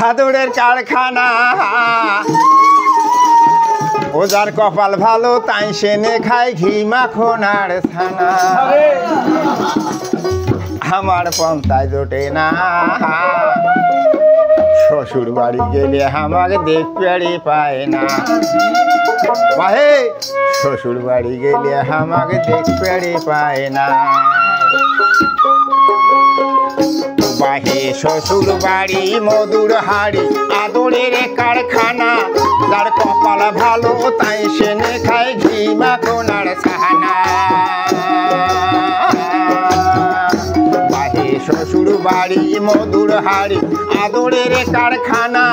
আদরের কারখানা ও যার কপাল ভালো তাই সেনে খায় ঘি মাখন আর ছানা আমার পন্থায় জোটে না শ্বশুর বাড়ি গেলে আমাকে দেখতে পায় না বাহে শ্বশুর বাড়ি গেলে আমাকে দেখতে পায় না বাহে শ্বশুর বাড়ি মধুর হাড়ি আদরের কারখানা যার কপাল ভালো তাই সেনে খায় ঘি মাখন আর ছানা বাহে শ্বশুর বাড়ি মধুর হাড়ি আদরের কারখানা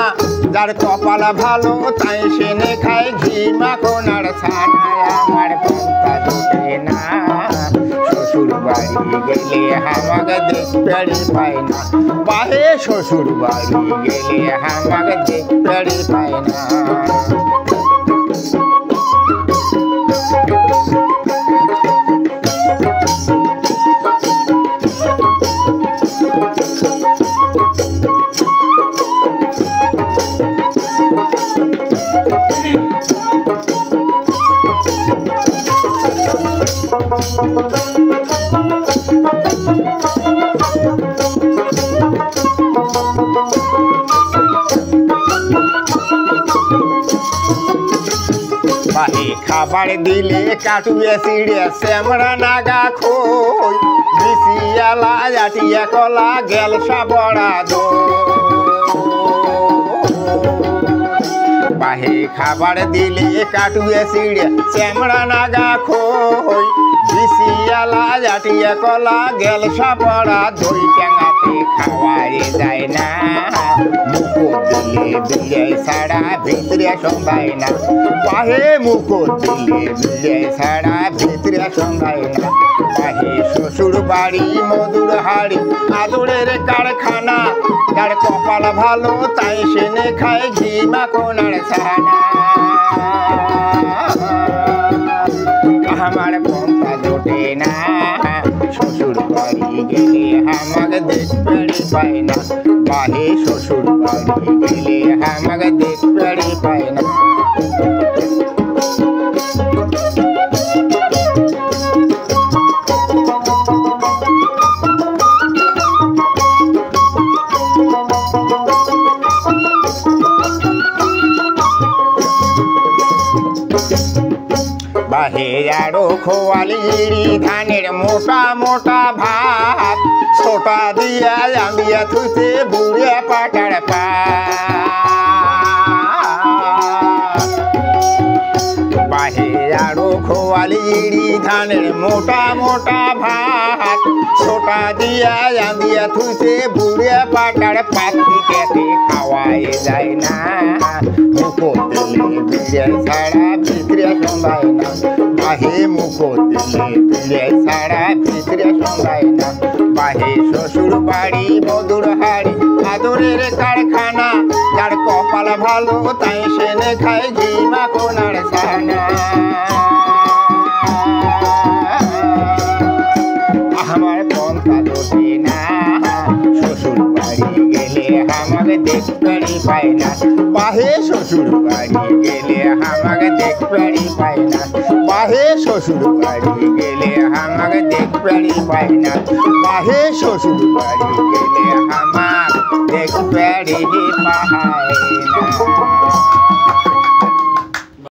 যার কপাল ভালো তাই সেনে খায় ঘি মাখন আর ছানা আমার পন্থা জোটে না শ্বশুর বাড়ি গেলে আমাকে দেখতে পায় না বাহে শ্বশুর বাড়ি গেলে আমাকে দেখতে পায় না বাহে খাবার দিলে কাটুয়ে চিড়ে শ্যামরা নাগা খই বিশিয়ালা জাটিয়া কলা গেলসা বড়া দো বাহে খাবার দিলে কাটুয়ে চিড়ে শ্যামরা নাগা খই বিশিয়ালা জাটিয়া কলা গেলসা বড়া দই ট্যাঙাতে খাওয়াই যায় না মুখো দিলে বিলে ছাড়া ভিতরে সম্ভাই না বাহে মুখো দিলে বিলে ছাড়া ভিতরে সম্ভাই না বাহে শ্বশুর বাড়ি মধুর হাড়ি আদরের কারখানা যার কপাল ভালো তাই সেনে খায় ঘি মাখন আর ছানা আমার পন্থা জোটে না শ্বশুর বাড়ি গেলে আমাকে দেখতে পায় না বাহে শ্বশুর বাড়ি গেলে আমাকে দেখতে পায় না বাহে আরো খোয়ালি ধানের মোটা মোটা ভাত ছোটা দিয়া জামিয়া থুতে বুড়ে পাটার পা বাহে আরো খোয়ালি ধানের মোটা মোটা ভাত ছোটা দিয়া জামিয়া থুতে বুড়ে পাটার পাতি কেটে খাওয়াই যায় না মুখো দিলে বিলে ছাড়া ভিতরে সম্ভাই না বাহে মুখো দিলে বিলে ছাড়া ভিতরে সম্ভাই না বাহে শ্বশুর বাড়ি মধুর হাড়ি আদরের কারখানা যার কপাল ভালো তাই সেনে খায় ঘি মাখন আর ছানা আমার পন্থা জোটে না শ্বশুর বাড়ি গেলে আমাকে দেখতে পায় না বাহে শ্বশুর বাড়ি গেলে আমাকে দেখতে পায় না বাহে শ্বশুর বাড়ি গেলে আমাকে দেখতে পায় না বাহে শ্বশুর বাড়ি গেলে আমাকে দেখতে পায়